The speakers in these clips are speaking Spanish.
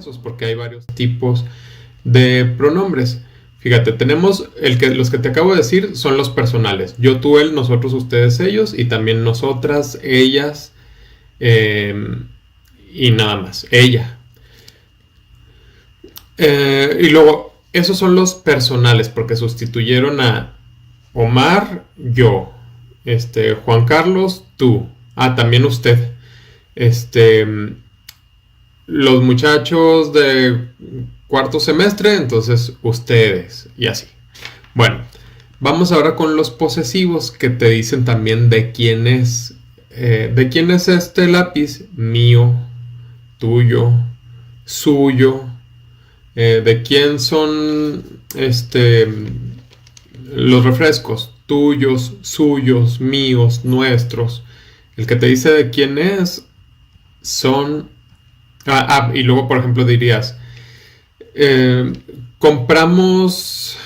casos, porque hay varios tipos de pronombres. Fíjate, tenemos los que te acabo de decir son los personales. Yo, tú, él, nosotros, ustedes, ellos, y también nosotras, ellas, y nada más, ella. Y luego, esos son los personales, porque sustituyeron a Omar, yo, Juan Carlos, tú, también usted, los muchachos de cuarto semestre, entonces ustedes, y así. Bueno, vamos ahora con los posesivos, que te dicen también de quién es este lápiz. Mío, tuyo, suyo. De quién son los refrescos. Tuyos, suyos, míos, nuestros. El que te dice de quién es son... y luego, por ejemplo, dirías, compramos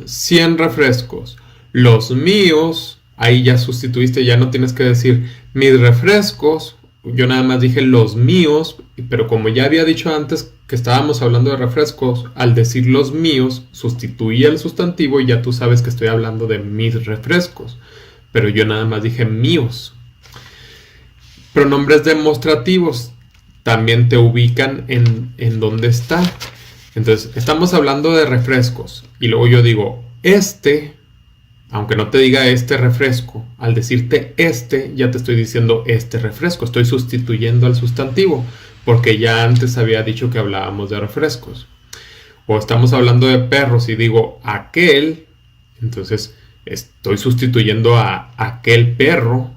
100 refrescos. Los míos, ahí ya sustituiste, ya no tienes que decir mis refrescos. Yo nada más dije los míos, pero como ya había dicho antes que estábamos hablando de refrescos, al decir los míos, sustituí el sustantivo y ya tú sabes que estoy hablando de mis refrescos. Pero yo nada más dije míos. Pronombres demostrativos también te ubican en dónde está. Entonces, estamos hablando de refrescos. Y luego yo digo, aunque no te diga este refresco, al decirte ya te estoy diciendo este refresco. Estoy sustituyendo al sustantivo, porque ya antes había dicho que hablábamos de refrescos. O estamos hablando de perros y digo aquel, entonces estoy sustituyendo a aquel perro.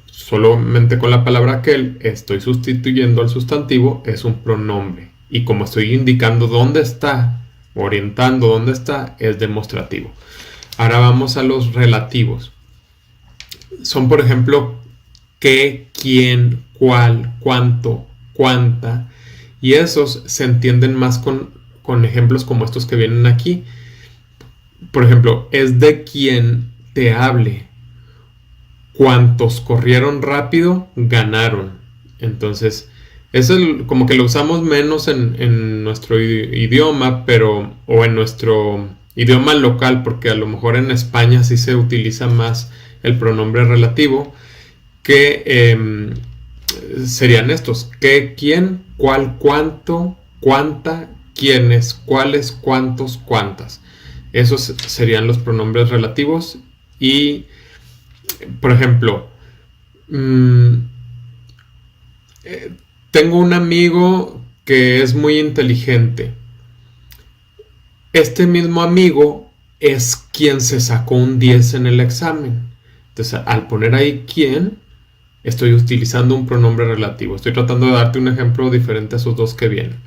Solamente con la palabra aquel estoy sustituyendo al sustantivo, es un pronombre. Y como estoy indicando dónde está, orientando dónde está, es demostrativo. Ahora vamos a los relativos. Son, por ejemplo, qué, quién, cuál, cuánto, cuánta. Y esos se entienden más con ejemplos como estos que vienen aquí. Por ejemplo, es de quien te hable. Cuantos corrieron rápido, ganaron. Entonces, eso es como que lo usamos menos en nuestro idioma, o en nuestro idioma local, porque a lo mejor en España sí se utiliza más el pronombre relativo, que serían estos: qué, quién, cuál, cuánto, cuánta, quiénes, cuáles, cuántos, cuántas. Esos serían los pronombres relativos. Y por ejemplo, tengo un amigo que es muy inteligente. Este mismo amigo es quien se sacó un 10 en el examen. Entonces, al poner ahí quién, estoy utilizando un pronombre relativo. Estoy tratando de darte un ejemplo diferente a esos dos que vienen.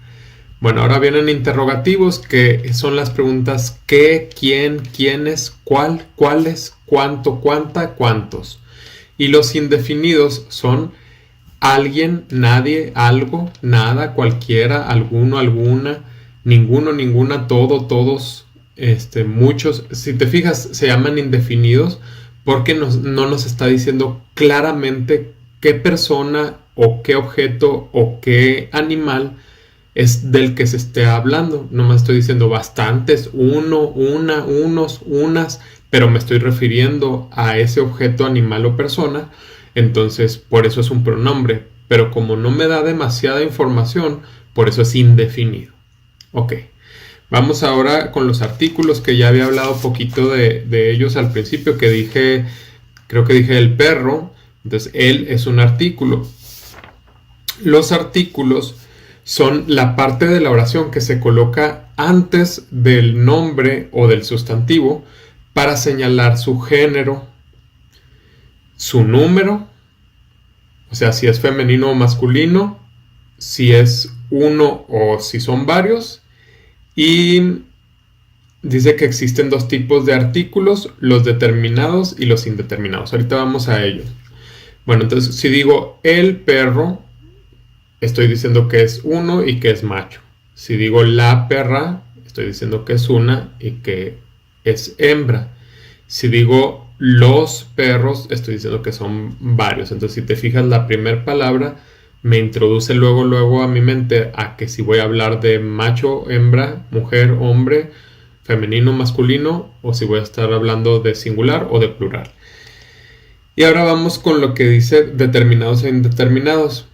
Bueno, ahora vienen interrogativos, que son las preguntas qué, quién, quiénes, cuál, cuáles, cuánto, cuánta, cuántos. Y los indefinidos son alguien, nadie, algo, nada, cualquiera, alguno, alguna, ninguno, ninguna, todo, todos, muchos. Si te fijas, se llaman indefinidos porque no nos está diciendo claramente qué persona o qué objeto o qué animal es del que se esté hablando. No me estoy diciendo bastantes, uno, una, unos, unas, pero me estoy refiriendo a ese objeto, animal o persona. Entonces, por eso es un pronombre. Pero como no me da demasiada información, por eso es indefinido. Ok. Vamos ahora con los artículos, que ya había hablado un poquito de ellos al principio, creo que dije el perro. Entonces, él es un artículo. Los artículos son la parte de la oración que se coloca antes del nombre o del sustantivo para señalar su género, su número, o sea, si es femenino o masculino, si es uno o si son varios. Y dice que existen dos tipos de artículos, los determinados y los indeterminados. Ahorita vamos a ellos. Bueno, entonces si digo el perro, estoy diciendo que es uno y que es macho. Si digo la perra, estoy diciendo que es una y que es hembra. Si digo los perros, estoy diciendo que son varios. Entonces, si te fijas, la primera palabra me introduce luego a mi mente a que si voy a hablar de macho, hembra, mujer, hombre, femenino, masculino, o si voy a estar hablando de singular o de plural. Y ahora vamos con lo que dice determinados e indeterminados.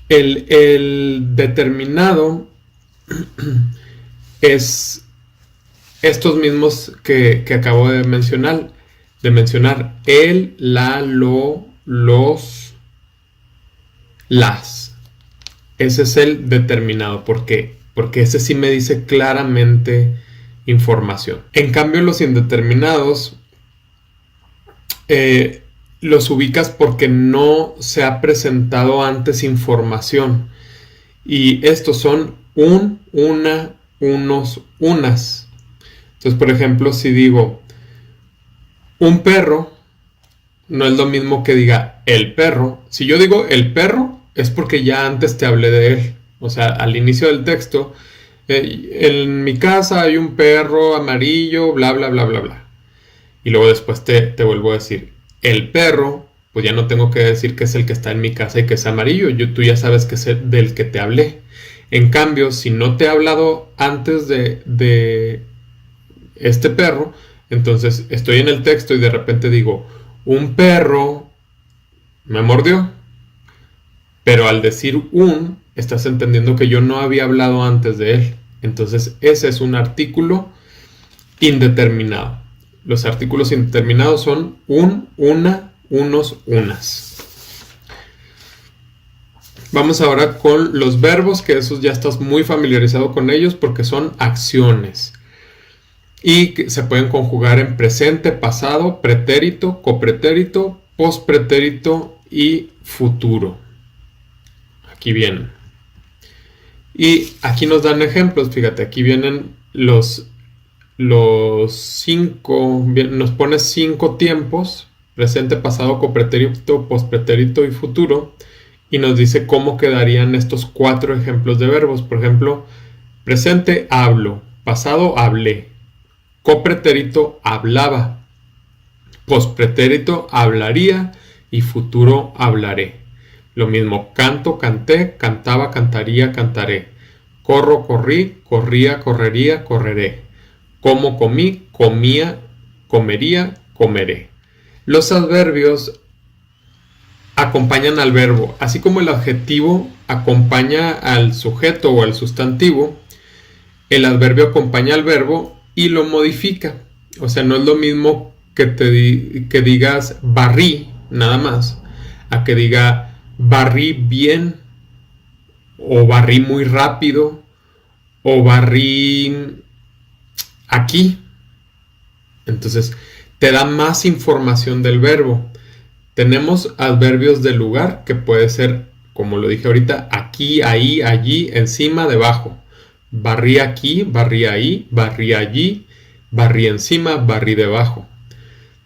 El determinado es estos mismos que acabo de mencionar. El, la, lo, los, las. Ese es el determinado. ¿Por qué? Porque ese sí me dice claramente información. En cambio, los indeterminados los ubicas porque no se ha presentado antes información. Y estos son una, unos, unas. Entonces, por ejemplo, si digo un perro, no es lo mismo que diga el perro. Si yo digo el perro, es porque ya antes te hablé de él. O sea, al inicio del texto, en mi casa hay un perro amarillo, bla, bla, bla, bla, bla. Y luego después te vuelvo a decir el perro, pues ya no tengo que decir que es el que está en mi casa y que es amarillo. Tú ya sabes que es del que te hablé. En cambio, si no te he hablado antes de este perro, entonces estoy en el texto y de repente digo, un perro me mordió. Pero al decir estás entendiendo que yo no había hablado antes de él. Entonces ese es un artículo indeterminado. Los artículos indeterminados son una, unos, unas. Vamos ahora con los verbos, que esos ya estás muy familiarizado con ellos porque son acciones. Y que se pueden conjugar en presente, pasado, pretérito, copretérito, pospretérito y futuro. Aquí vienen. Y aquí nos dan ejemplos. Fíjate, aquí vienen los 5, nos pone 5 tiempos: presente, pasado, copretérito, pospretérito y futuro. Y nos dice cómo quedarían estos 4 ejemplos de verbos. Por ejemplo, presente, hablo. Pasado, hablé. Copretérito, hablaba. Pospretérito, hablaría. Y futuro, hablaré. Lo mismo, canto, canté, cantaba, cantaría, cantaré. Corro, corrí, corría, correría, correré. Como, comí, comía, comería, comeré. Los adverbios acompañan al verbo, así como el adjetivo acompaña al sujeto o al sustantivo. El adverbio acompaña al verbo y lo modifica. O sea, no es lo mismo que digas barrí nada más, a que diga barrí bien, o barrí muy rápido, o barrí aquí. Entonces te da más información del verbo. Tenemos adverbios de lugar, que puede ser, como lo dije ahorita, aquí, ahí, allí, encima, debajo. Barrí aquí, barrí ahí, barrí allí, barrí encima, barrí debajo.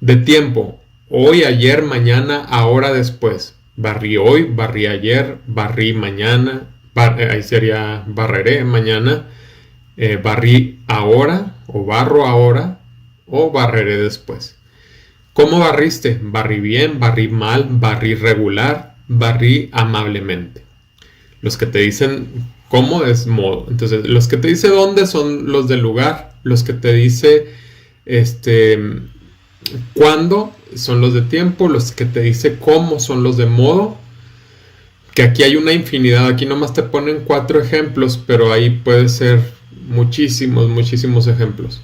De tiempo, hoy, ayer, mañana, ahora, después. Barrí hoy, barrí ayer, barrí mañana, ahí sería barreré mañana. Barrí ahora, o barro ahora, o barreré después. ¿Cómo barriste? Barrí bien, barrí mal, barrí regular, barrí amablemente. Los que te dicen cómo es modo. Entonces, los que te dice dónde son los del lugar. Los que te dice cuándo son los de tiempo. Los que te dice cómo son los de modo. Que aquí hay una infinidad. Aquí nomás te ponen 4 ejemplos, pero ahí puede ser muchísimos ejemplos.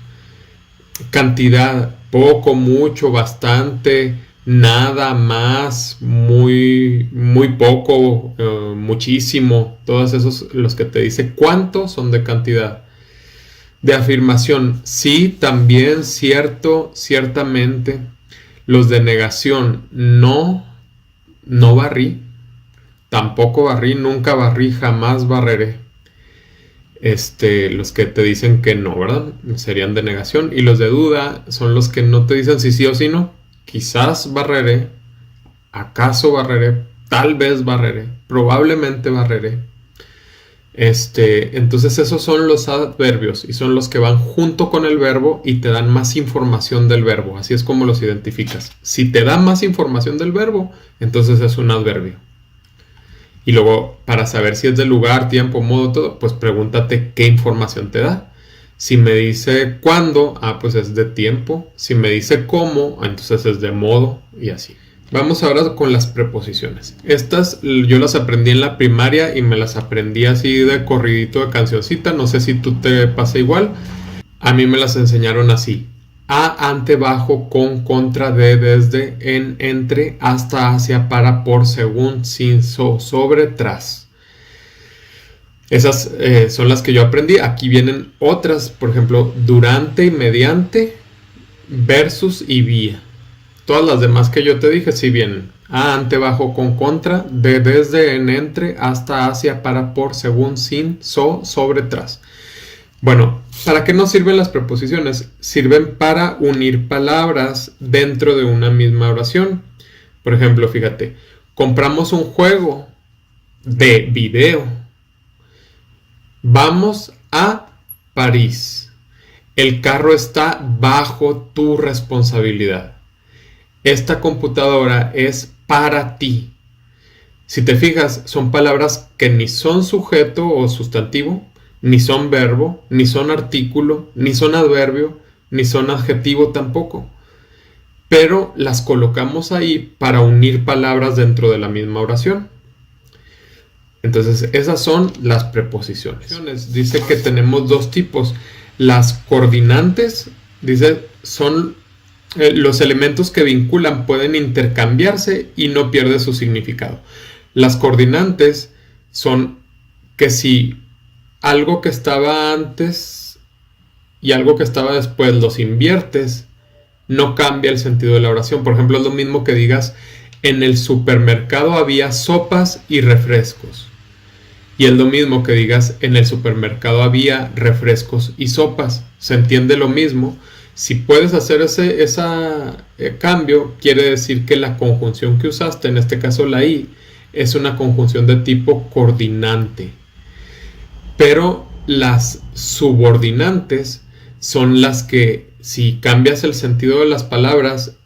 Cantidad, poco, mucho, bastante, nada, más, muy poco, muchísimo. Todos esos, los que te dice cuánto, son de cantidad. De afirmación, sí, también, cierto, ciertamente. Los de negación, no barrí, tampoco barrí, nunca barrí, jamás barreré. Los que te dicen que no, ¿verdad? Serían de negación. Y los de duda son los que no te dicen si sí o si no. Quizás barreré, acaso barreré, tal vez barreré, probablemente barreré. Entonces esos son los adverbios y son los que van junto con el verbo y te dan más información del verbo. Así es como los identificas. Si te da más información del verbo, entonces es un adverbio. Y luego, para saber si es de lugar, tiempo, modo, todo, pues pregúntate qué información te da. Si me dice cuándo, pues es de tiempo. Si me dice cómo, entonces es de modo y así. Vamos ahora con las preposiciones. Estas yo las aprendí en la primaria y me las aprendí así de corridito de cancioncita. No sé si tú te pasa igual. A mí me las enseñaron así. A, ante, bajo, con, contra, de, desde, en, entre, hasta, hacia, para, por, según, sin, sobre, tras. Esas son las que yo aprendí. Aquí vienen otras, por ejemplo, durante y mediante, versus y vía. Todas las demás que yo te dije sí vienen. A, ante, bajo, con, contra, de, desde, en, entre, hasta, hacia, para, por, según, sin, sobre, tras. Bueno, ¿para qué nos sirven las preposiciones? Sirven para unir palabras dentro de una misma oración. Por ejemplo, fíjate, compramos un juego de video. Vamos a París. El carro está bajo tu responsabilidad. Esta computadora es para ti. Si te fijas, son palabras que ni son sujeto o sustantivo, ni son verbo, ni son artículo, ni son adverbio, ni son adjetivo tampoco. Pero las colocamos ahí para unir palabras dentro de la misma oración. Entonces, esas son las preposiciones. Dice que tenemos dos tipos. Las coordinantes, dice, son los elementos que vinculan, pueden intercambiarse y no pierde su significado. Las coordinantes son que si algo que estaba antes y algo que estaba después los inviertes, no cambia el sentido de la oración. Por ejemplo, es lo mismo que digas, en el supermercado había sopas y refrescos. Y es lo mismo que digas, en el supermercado había refrescos y sopas. Se entiende lo mismo. Si puedes hacer ese cambio, quiere decir que la conjunción que usaste, en este caso la I, es una conjunción de tipo coordinante. Pero las subordinantes son las que, si cambias el sentido de las palabras,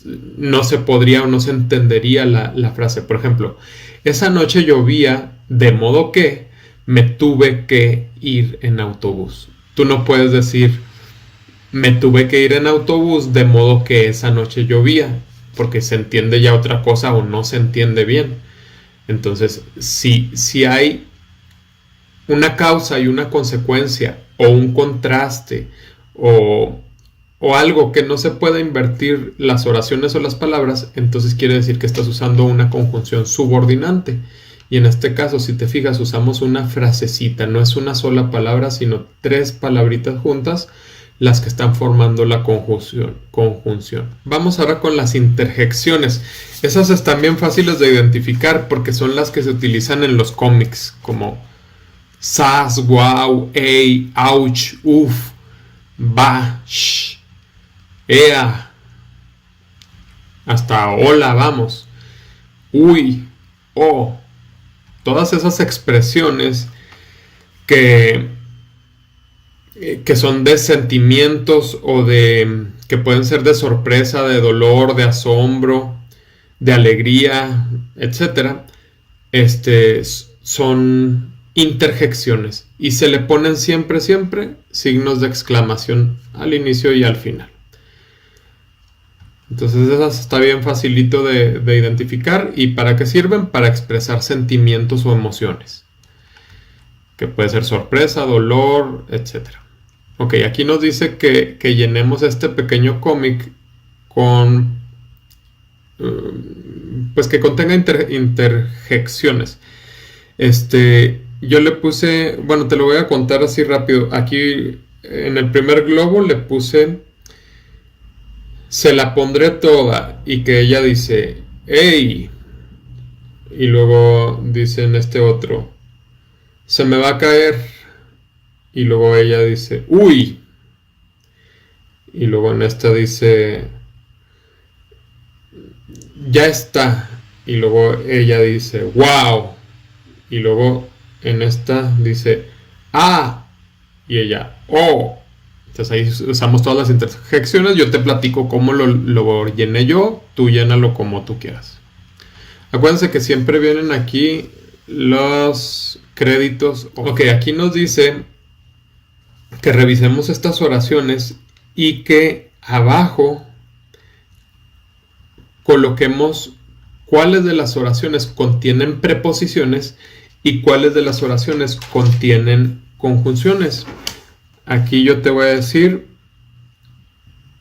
no se podría o no se entendería la frase. Por ejemplo, esa noche llovía, de modo que me tuve que ir en autobús. Tú no puedes decir, me tuve que ir en autobús de modo que esa noche llovía, porque se entiende ya otra cosa o no se entiende bien. Entonces, si hay una causa y una consecuencia, o un contraste, o algo que no se pueda invertir las oraciones o las palabras, entonces quiere decir que estás usando una conjunción subordinante. Y en este caso, si te fijas, usamos una frasecita, no es una sola palabra, sino 3 palabritas juntas, las que están formando la conjunción. Vamos ahora con las interjecciones. Esas están bien fáciles de identificar porque son las que se utilizan en los cómics, como sas, wow, ey, ouch, uf, ba, sh, ea, hasta hola, vamos, uy, oh. Todas esas expresiones que son de sentimientos o que pueden ser de sorpresa, de dolor, de asombro, de alegría, etc. Son interjecciones y se le ponen siempre signos de exclamación al inicio y al final. Entonces esas está bien facilito de identificar. ¿Y para qué sirven? Para expresar sentimientos o emociones, que puede ser sorpresa, dolor, etc. Ok, aquí nos dice que llenemos este pequeño cómic con pues que contenga interjecciones. Yo le puse, bueno, te lo voy a contar así rápido. Aquí en el primer globo le puse se la pondré toda, y que ella dice ¡ey! Y luego dice en este otro, se me va a caer, y luego ella dice ¡uy! Y luego en esta dice ya está, y luego ella dice ¡wow! Y luego en esta dice ¡ah! Y ella ¡oh! Entonces ahí usamos todas las interjecciones. Yo te platico cómo lo llené yo. Tú llénalo como tú quieras. Acuérdense que siempre vienen aquí los créditos. Ok, aquí nos dice que revisemos estas oraciones y que abajo coloquemos cuáles de las oraciones contienen preposiciones y cuáles de las oraciones contienen conjunciones. Aquí yo te voy a decir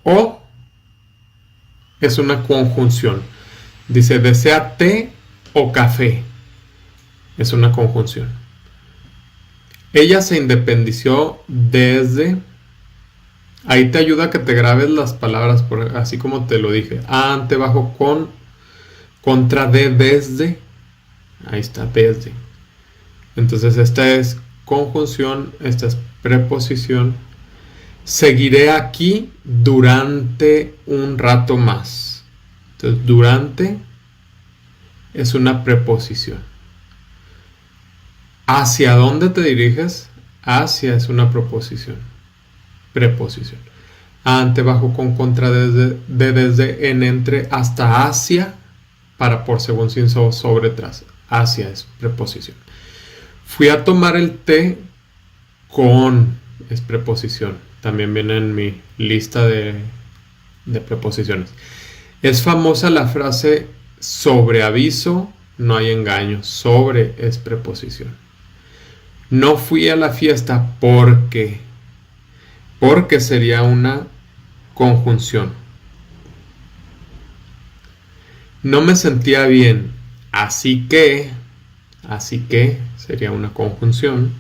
o es una conjunción. Dice desea té o café. Es una conjunción. Ella se independició desde. Ahí te ayuda a que te grabes las palabras, así como te lo dije. Ante, bajo, con, contra, de, desde. Ahí está, desde. Entonces esta es conjunción, esta es preposición. Seguiré aquí durante un rato más. Entonces, durante es una preposición. ¿Hacia dónde te diriges? Hacia es una preposición. Ante, bajo, con, contra, desde, de, desde, en, entre, hasta, hacia, para, por, según, sin, sobre, tras. Hacia es preposición. Fui a tomar el té con, es preposición. También viene en mi lista de preposiciones. Es famosa la frase sobre aviso no hay engaño. Sobre es preposición. No fui a la fiesta porque sería una conjunción. No me sentía bien, así que sería una conjunción.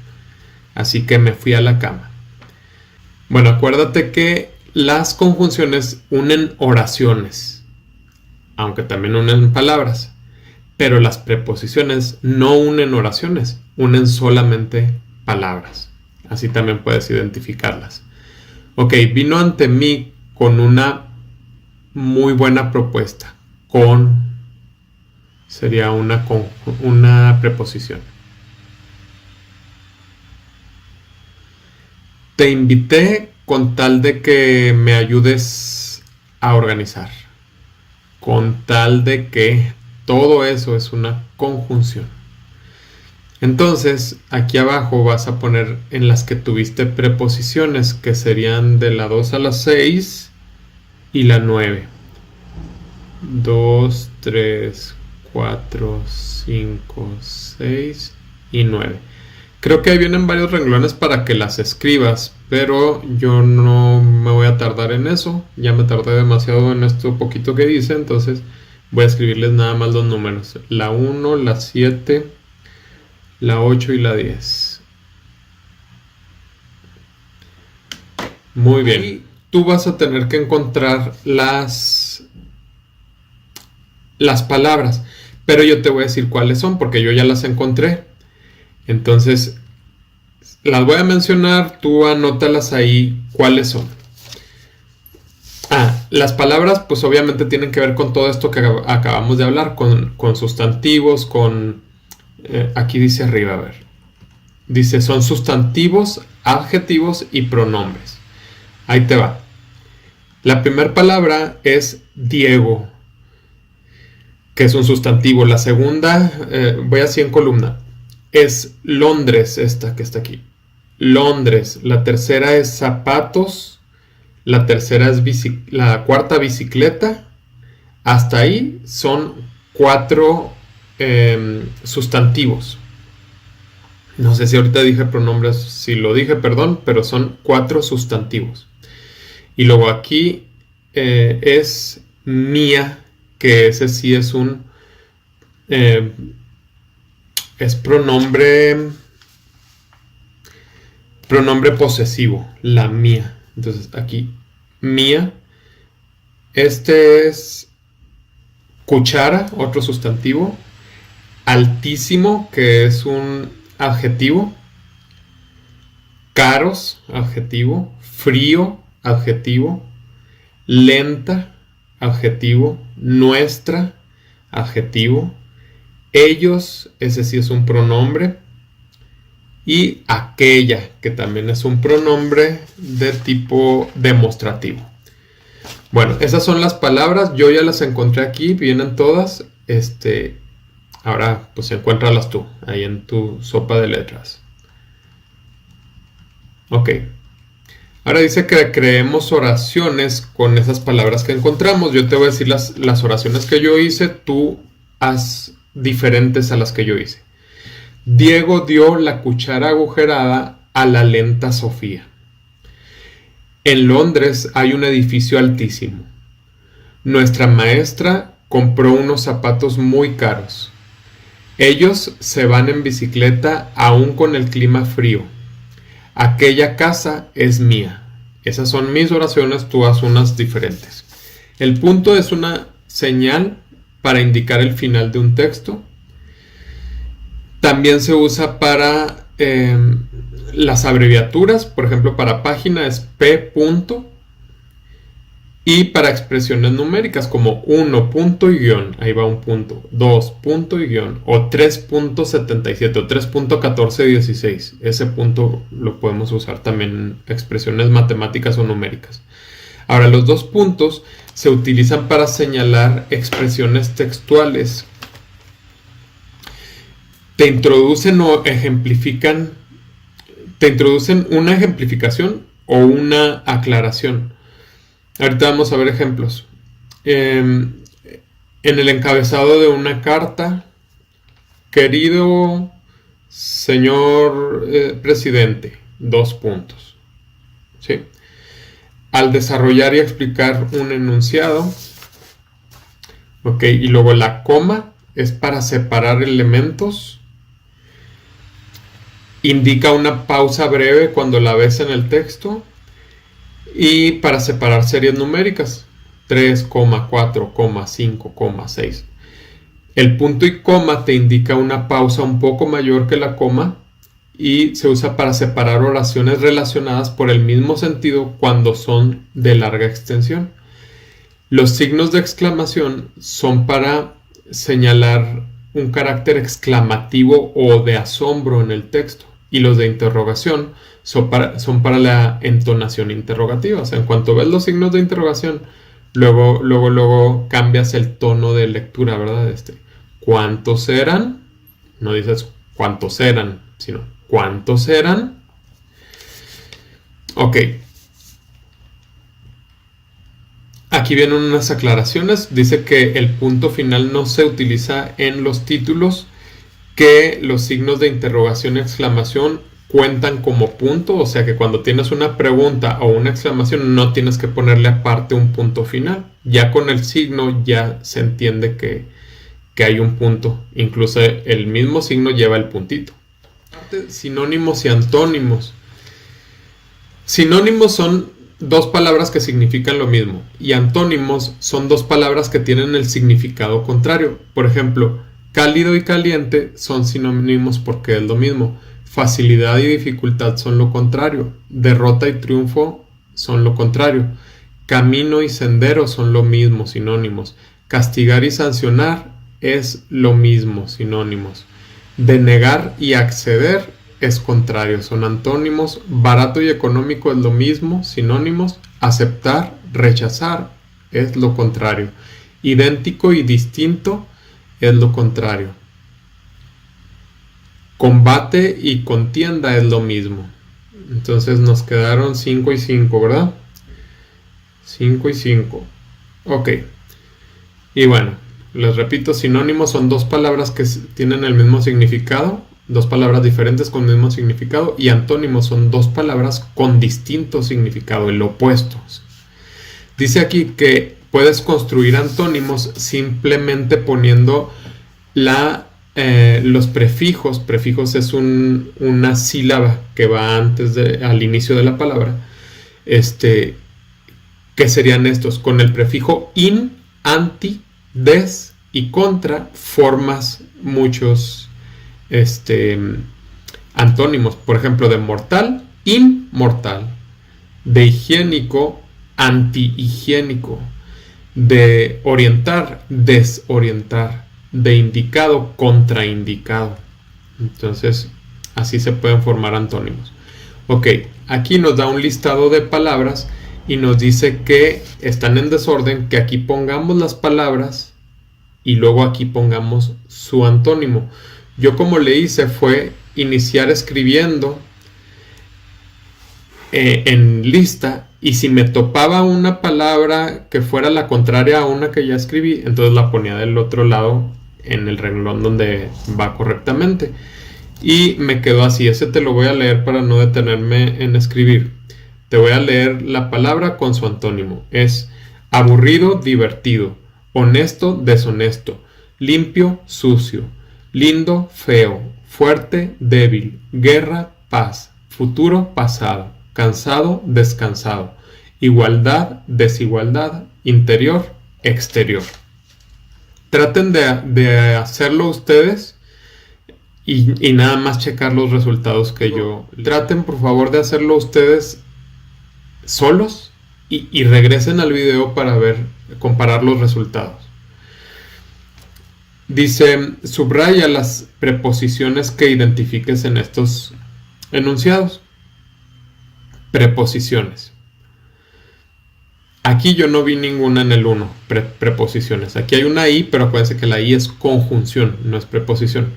Así que me fui a la cama. Bueno, acuérdate que las conjunciones unen oraciones, aunque también unen palabras. Pero las preposiciones no unen oraciones, unen solamente palabras. Así también puedes identificarlas. Ok, vino ante mí con una muy buena propuesta. Con sería una preposición. Te invité con tal de que me ayudes a organizar. Con tal de que todo eso es una conjunción. Entonces, aquí abajo vas a poner en las que tuviste preposiciones, que serían de la 2 a la 6 y la 9. 2, 3, 4, 5, 6 y 9. Creo que ahí vienen varios renglones para que las escribas, pero yo no me voy a tardar en eso. Ya me tardé demasiado en esto poquito que dice, entonces voy a escribirles nada más los números. La 1, la 7, la 8 y la 10. Muy bien. Y tú vas a tener que encontrar las palabras, pero yo te voy a decir cuáles son, porque yo ya las encontré. Entonces, las voy a mencionar, tú anótalas ahí cuáles son. Las palabras pues obviamente tienen que ver con todo esto que acabamos de hablar, con sustantivos, con... aquí dice arriba, a ver. Dice, son sustantivos, adjetivos y pronombres. Ahí te va. La primera palabra es Diego, que es un sustantivo. La segunda, voy así en columna, es Londres, esta que está aquí. Londres. La tercera es zapatos. La tercera es la cuarta bicicleta. Hasta ahí son 4 sustantivos. No sé si ahorita dije pronombres, si lo dije, perdón, pero son 4 sustantivos. Y luego aquí es mía, que ese sí es un es pronombre posesivo, la mía. Entonces aquí mía. Este es cuchara, otro sustantivo. Altísimo, que es un adjetivo. Caros, adjetivo. Frío, adjetivo. Lenta, adjetivo. Nuestra, adjetivo. Ellos, ese sí es un pronombre. Y aquella, que también es un pronombre de tipo demostrativo. Bueno, esas son las palabras. Yo ya las encontré aquí, vienen todas. Ahora, pues encuéntralas tú, ahí en tu sopa de letras. Ok. Ahora dice que creemos oraciones con esas palabras que encontramos. Yo te voy a decir las oraciones que yo hice, tú haz diferentes a las que yo hice. Diego dio la cuchara agujerada a la lenta Sofía. En Londres hay un edificio altísimo. Nuestra maestra compró unos zapatos muy caros. Ellos se van en bicicleta aún con el clima frío. Aquella casa es mía. Esas son mis oraciones, tú haz unas diferentes. El punto es una señal para indicar el final de un texto. También se usa para las abreviaturas, por ejemplo, para página es P. punto, y para expresiones numéricas como 1 punto y guión, ahí va un punto, 2 punto y guión, o 3.77 o 3.1416. Ese punto lo podemos usar también en expresiones matemáticas o numéricas. Ahora, los dos puntos se utilizan para señalar expresiones textuales. Te introducen o ejemplifican, te introducen una ejemplificación o una aclaración. Ahorita vamos a ver ejemplos. En el encabezado de una carta, querido señor presidente, 2 puntos. ¿Sí? Al desarrollar y explicar un enunciado, ok, y luego la coma es para separar elementos. Indica una pausa breve cuando la ves en el texto. Y para separar series numéricas, 3, 4, 5, 6. El punto y coma te indica una pausa un poco mayor que la coma y se usa para separar oraciones relacionadas por el mismo sentido cuando son de larga extensión. Los signos de exclamación son para señalar un carácter exclamativo o de asombro en el texto, y los de interrogación son para la entonación interrogativa. O sea, en cuanto ves los signos de interrogación, luego cambias el tono de lectura, ¿verdad? ¿Cuántos eran? No dices cuántos eran, sino ¿cuántos eran? Ok. Aquí vienen unas aclaraciones. Dice que el punto final no se utiliza en los títulos, que los signos de interrogación y exclamación cuentan como punto, o sea que cuando tienes una pregunta o una exclamación no tienes que ponerle aparte un punto final. Ya con el signo ya se entiende que hay un punto, incluso el mismo signo lleva el puntito. Sinónimos y antónimos. Sinónimos son dos palabras que significan lo mismo, y antónimos son dos palabras que tienen el significado contrario. Por ejemplo, cálido y caliente son sinónimos porque es lo mismo. Facilidad y dificultad son lo contrario. Derrota y triunfo son lo contrario. Camino y sendero son lo mismo, sinónimos. Castigar y sancionar es lo mismo, sinónimos. Denegar y acceder es contrario, son antónimos. Barato y económico es lo mismo, sinónimos. Aceptar, rechazar es lo contrario. Idéntico y distinto es lo contrario. Combate y contienda es lo mismo. Entonces nos quedaron 5 y 5, ¿verdad? 5 y 5. Ok. Y bueno, les repito, sinónimos son dos palabras que tienen el mismo significado, dos palabras diferentes con el mismo significado, y antónimos son dos palabras con distinto significado, el opuesto. Dice aquí que puedes construir antónimos simplemente poniendo los prefijos. Prefijos es una sílaba que va al inicio de la palabra. ¿Qué serían estos? Con el prefijo in, anti, des y contra formas muchos antónimos. Por ejemplo, de mortal, inmortal. De higiénico, antihigiénico. De orientar, desorientar. De indicado, contraindicado. Entonces, así se pueden formar antónimos. Ok, aquí nos da un listado de palabras y nos dice que están en desorden, que aquí pongamos las palabras y luego aquí pongamos su antónimo. Yo como le hice fue iniciar escribiendo en lista, y si me topaba una palabra que fuera la contraria a una que ya escribí, entonces la ponía del otro lado en el renglón donde va correctamente. Y me quedó así. Ese te lo voy a leer para no detenerme en escribir. Te voy a leer la palabra con su antónimo. Es aburrido, divertido, honesto, deshonesto, limpio, sucio, lindo, feo, fuerte, débil, guerra, paz, futuro, pasado, cansado, descansado, igualdad, desigualdad, interior, exterior. Traten de hacerlo ustedes y nada más checar los resultados que yo. Traten por favor de hacerlo ustedes solos y regresen al video para comparar los resultados. Dice, subraya las preposiciones que identifiques en estos enunciados. Preposiciones. Aquí yo no vi ninguna en el 1, preposiciones. Aquí hay una I, pero acuérdense que la I es conjunción, no es preposición.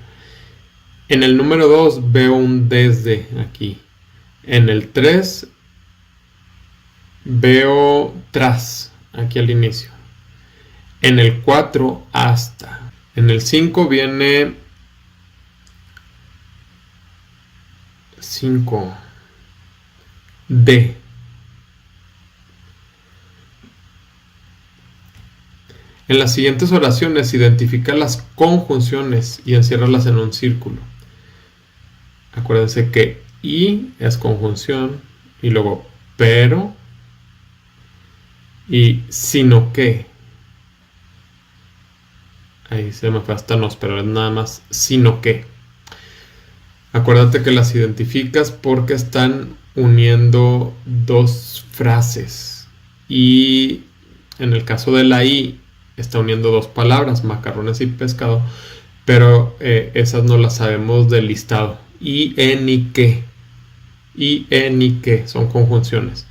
En el número 2 veo un desde aquí. En el 3 veo tras, aquí al inicio. En el 4 hasta. En el 5 viene 5 de. En las siguientes oraciones identifica las conjunciones y enciérralas en un círculo. Acuérdense que y es conjunción, y luego pero y sino que. Ahí se me fue hasta nos, pero es nada más sino que. Acuérdate que las identificas porque están uniendo dos frases. Y en el caso de la I, está uniendo dos palabras, macarrones y pescado, pero esas no las sabemos del listado. Y, en y que. Y, en y que son conjunciones.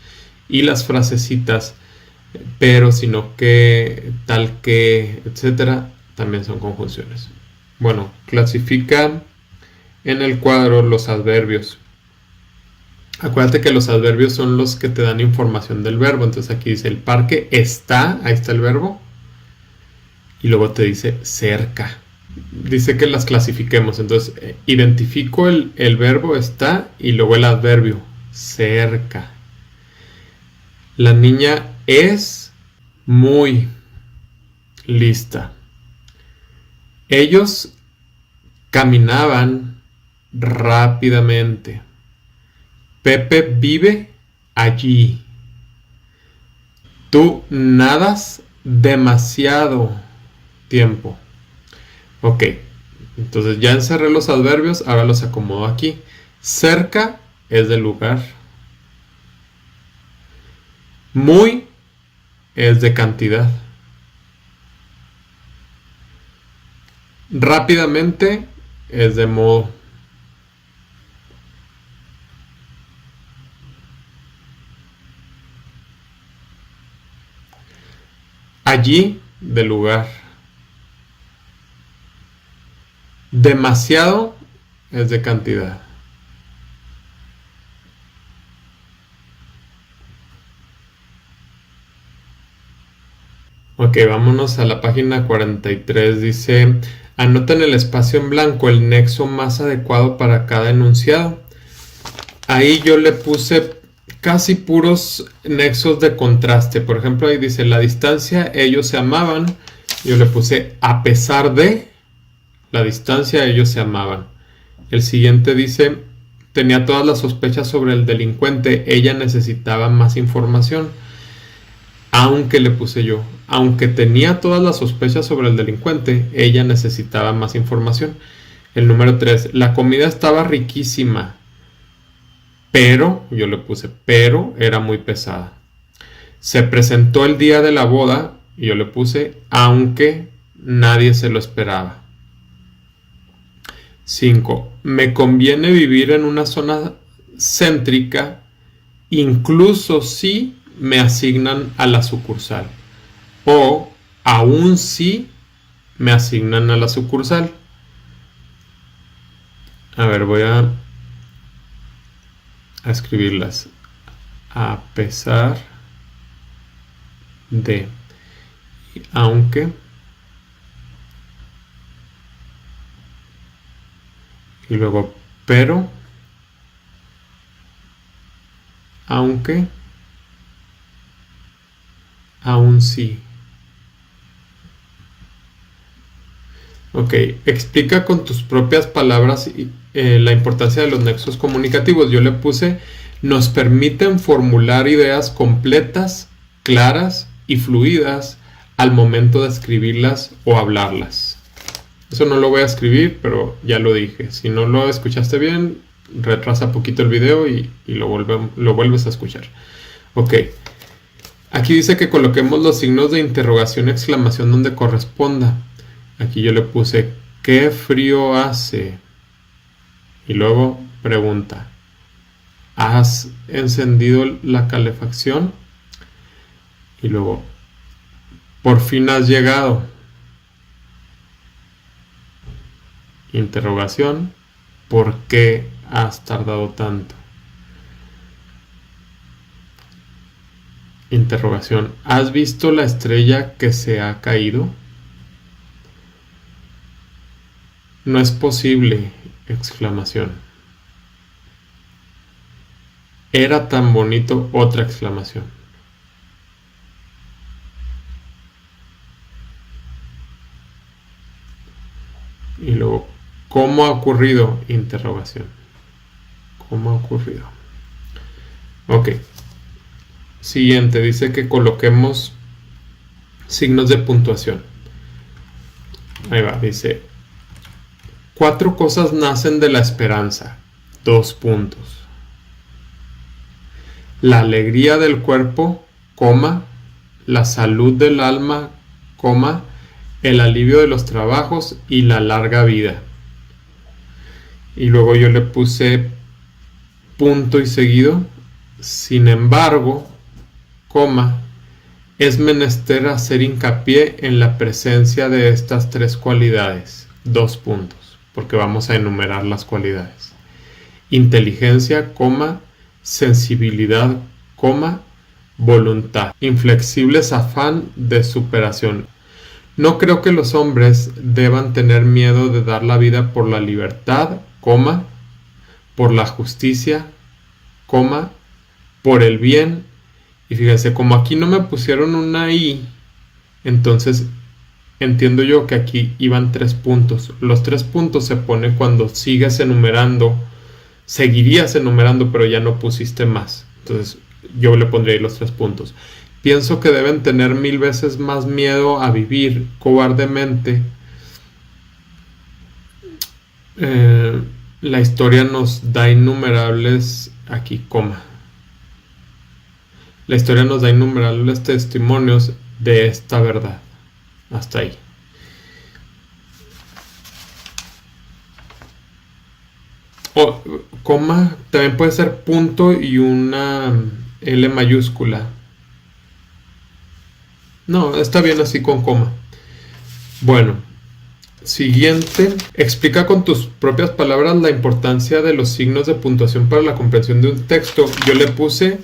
Y las frasecitas, pero, sino que, tal que, etcétera, también son conjunciones. Bueno, clasifica en el cuadro los adverbios. Acuérdate que los adverbios son los que te dan información del verbo. Entonces aquí dice el parque está, ahí está el verbo. Y luego te dice cerca. Dice que las clasifiquemos. Entonces identifico el verbo está y luego el adverbio cerca. La niña es muy lista. Ellos caminaban rápidamente. Pepe vive allí. Tú nadas demasiado tiempo. Ok, entonces ya encerré los adverbios, ahora los acomodo aquí. Cerca es de lugar. Muy es de cantidad. Rápidamente es de modo. Allí de lugar. Demasiado es de cantidad. Ok, vámonos a la página 43. Dice, anota en el espacio en blanco el nexo más adecuado para cada enunciado. Ahí yo le puse casi puros nexos de contraste. Por ejemplo, ahí dice, la distancia, ellos se amaban. Yo le puse, a pesar de la distancia, ellos se amaban. El siguiente dice, tenía todas las sospechas sobre el delincuente. Ella necesitaba más información. Aunque le puse yo, aunque tenía todas las sospechas sobre el delincuente, ella necesitaba más información. El número 3, la comida estaba riquísima, pero, yo le puse, pero era muy pesada. Se presentó el día de la boda, y yo le puse, aunque nadie se lo esperaba. 5, me conviene vivir en una zona céntrica, incluso si me asignan a la sucursal, o aún si me asignan a la sucursal. A ver, voy a escribirlas. A pesar de, aunque, y luego pero, aunque, aún sí. Ok, explica con tus propias palabras la importancia de los nexos comunicativos. Yo le puse, nos permiten formular ideas completas, claras y fluidas al momento de escribirlas o hablarlas. Eso no lo voy a escribir, pero ya lo dije. Si no lo escuchaste bien, retrasa poquito el video y lo vuelves a escuchar. Ok. Aquí dice que coloquemos los signos de interrogación y exclamación donde corresponda. Aquí yo le puse, ¿qué frío hace? Y luego pregunta, ¿has encendido la calefacción? Y luego, ¿por fin has llegado? Interrogación, ¿por qué has tardado tanto? Interrogación, ¿has visto la estrella que se ha caído? No es posible, exclamación. Era tan bonito, otra exclamación. Y luego, ¿cómo ha ocurrido? Interrogación. ¿Cómo ha ocurrido? Ok. Siguiente, dice que coloquemos signos de puntuación. Ahí va, dice, 4 cosas nacen de la esperanza. 2 puntos. La alegría del cuerpo, coma, la salud del alma, coma, el alivio de los trabajos y la larga vida. Y luego yo le puse punto y seguido. Sin embargo, coma, es menester hacer hincapié en la presencia de estas 3 cualidades. 2 puntos, porque vamos a enumerar las cualidades. Inteligencia, coma, sensibilidad, coma, voluntad. Inflexibles afán de superación. No creo que los hombres deban tener miedo de dar la vida por la libertad, coma, por la justicia, coma, por el bien. Y fíjense, como aquí no me pusieron una I, entonces entiendo yo que aquí iban 3 puntos. Los 3 puntos se ponen cuando sigues enumerando, seguirías enumerando, pero ya no pusiste más. Entonces yo le pondría ahí los 3 puntos. Pienso que deben tener 1000 veces más miedo a vivir cobardemente. La historia nos da innumerables, aquí coma. La historia nos da innumerables testimonios de esta verdad. Hasta ahí. O coma también puede ser punto y una L mayúscula. No, está bien así con coma. Bueno, siguiente. Explica con tus propias palabras la importancia de los signos de puntuación para la comprensión de un texto. Yo le puse,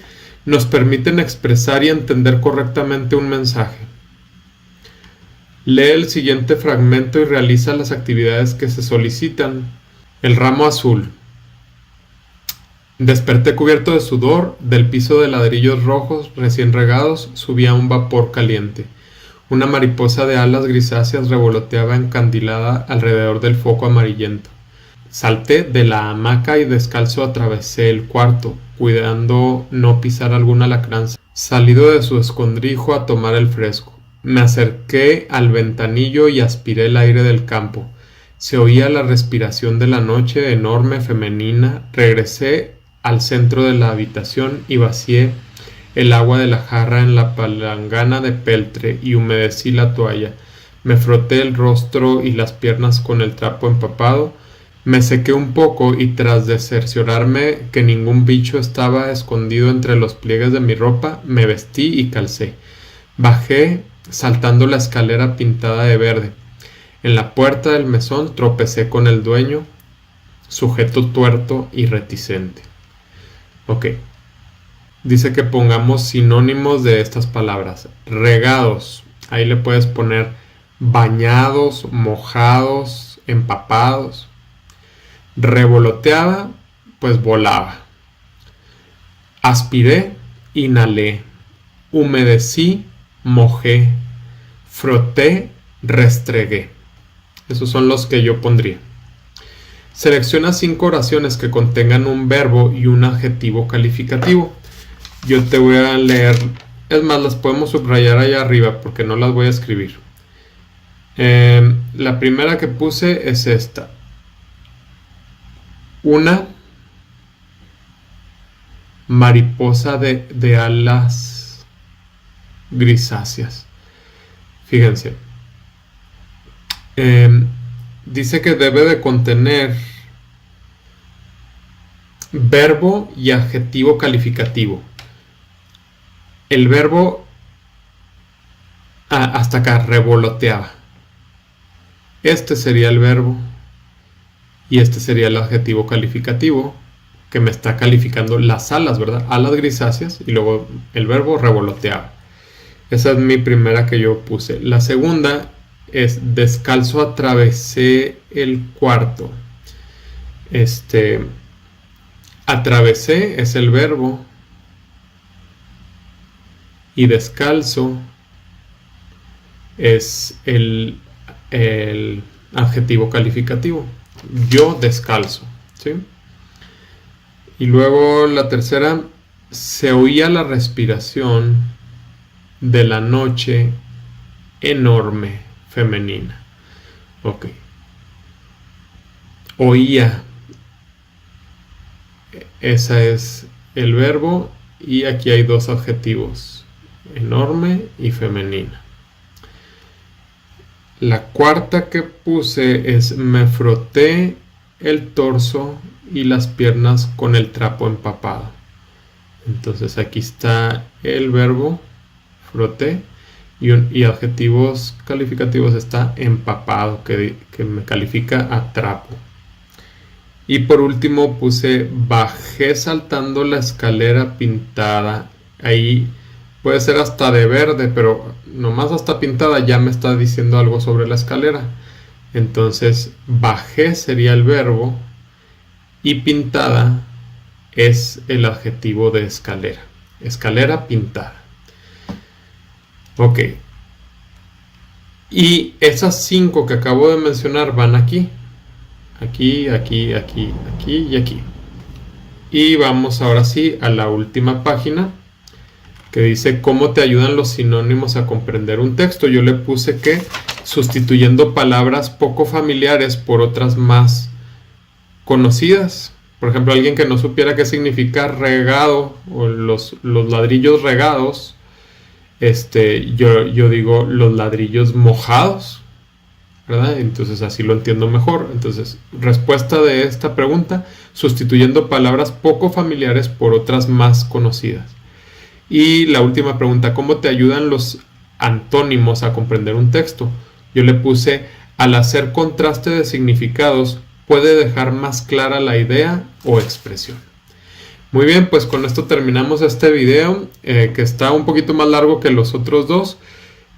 nos permiten expresar y entender correctamente un mensaje. Lee el siguiente fragmento y realiza las actividades que se solicitan. El ramo azul. Desperté cubierto de sudor. Del piso de ladrillos rojos recién regados subía un vapor caliente. Una mariposa de alas grisáceas revoloteaba encandilada alrededor del foco amarillento. Salté de la hamaca y descalzo atravesé el cuarto, cuidando no pisar algún alacrán salido de su escondrijo a tomar el fresco. Me acerqué al ventanillo y aspiré el aire del campo. Se oía la respiración de la noche enorme femenina. Regresé al centro de la habitación y vacié el agua de la jarra en la palangana de peltre y humedecí la toalla. Me froté el rostro y las piernas con el trapo empapado. Me sequé un poco y tras de cerciorarme que ningún bicho estaba escondido entre los pliegues de mi ropa, me vestí y calcé. Bajé saltando la escalera pintada de verde. En la puerta del mesón tropecé con el dueño, sujeto tuerto y reticente. Ok. Dice que pongamos sinónimos de estas palabras. Regados. Ahí le puedes poner bañados, mojados, empapados. Revoloteaba, pues volaba. Aspiré, inhalé. Humedecí, mojé. Froté, restregué. Esos son los que yo pondría. Selecciona 5 oraciones que contengan un verbo y un adjetivo calificativo. Yo te voy a leer, es más, las podemos subrayar allá arriba porque no las voy a escribir. La primera que puse es esta. Una mariposa de alas grisáceas. Fíjense. Dice que debe de contener verbo y adjetivo calificativo. El verbo hasta acá, revoloteaba. Este sería el verbo y este sería el adjetivo calificativo que me está calificando las alas, ¿verdad? Alas grisáceas y luego el verbo revoloteaba. Esa es mi primera que yo puse. La segunda es descalzo atravesé el cuarto. Atravesé es el verbo y descalzo es el adjetivo calificativo. Yo descalzo, ¿sí? Y luego la tercera, se oía la respiración de la noche enorme femenina. Ok. Oía. Ese es el verbo y aquí hay 2 adjetivos, enorme y femenina. La cuarta que puse es me froté el torso y las piernas con el trapo empapado. Entonces aquí está el verbo froté y adjetivos calificativos está empapado, que me califica a trapo. Y por último puse bajé saltando la escalera pintada. Ahí puede ser hasta de verde, pero nomás hasta pintada ya me está diciendo algo sobre la escalera. Entonces bajé sería el verbo y pintada es el adjetivo de escalera. Escalera pintada. Ok. Y esas 5 que acabo de mencionar van aquí. Aquí, aquí, aquí, aquí y aquí. Y vamos ahora sí a la última página que dice cómo te ayudan los sinónimos a comprender un texto. Yo le puse que sustituyendo palabras poco familiares por otras más conocidas. Por ejemplo, alguien que no supiera qué significa regado o los ladrillos regados, yo digo los ladrillos mojados, ¿verdad? Entonces así lo entiendo mejor. Entonces, respuesta de esta pregunta, sustituyendo palabras poco familiares por otras más conocidas. Y la última pregunta, ¿cómo te ayudan los antónimos a comprender un texto? Yo le puse, al hacer contraste de significados, puede dejar más clara la idea o expresión. Muy bien, pues con esto terminamos este video, que está un poquito más largo que los otros 2.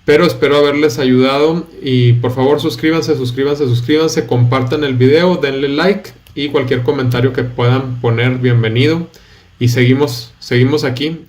Pero espero haberles ayudado y por favor suscríbanse, compartan el video, denle like y cualquier comentario que puedan poner, bienvenido. Y seguimos aquí.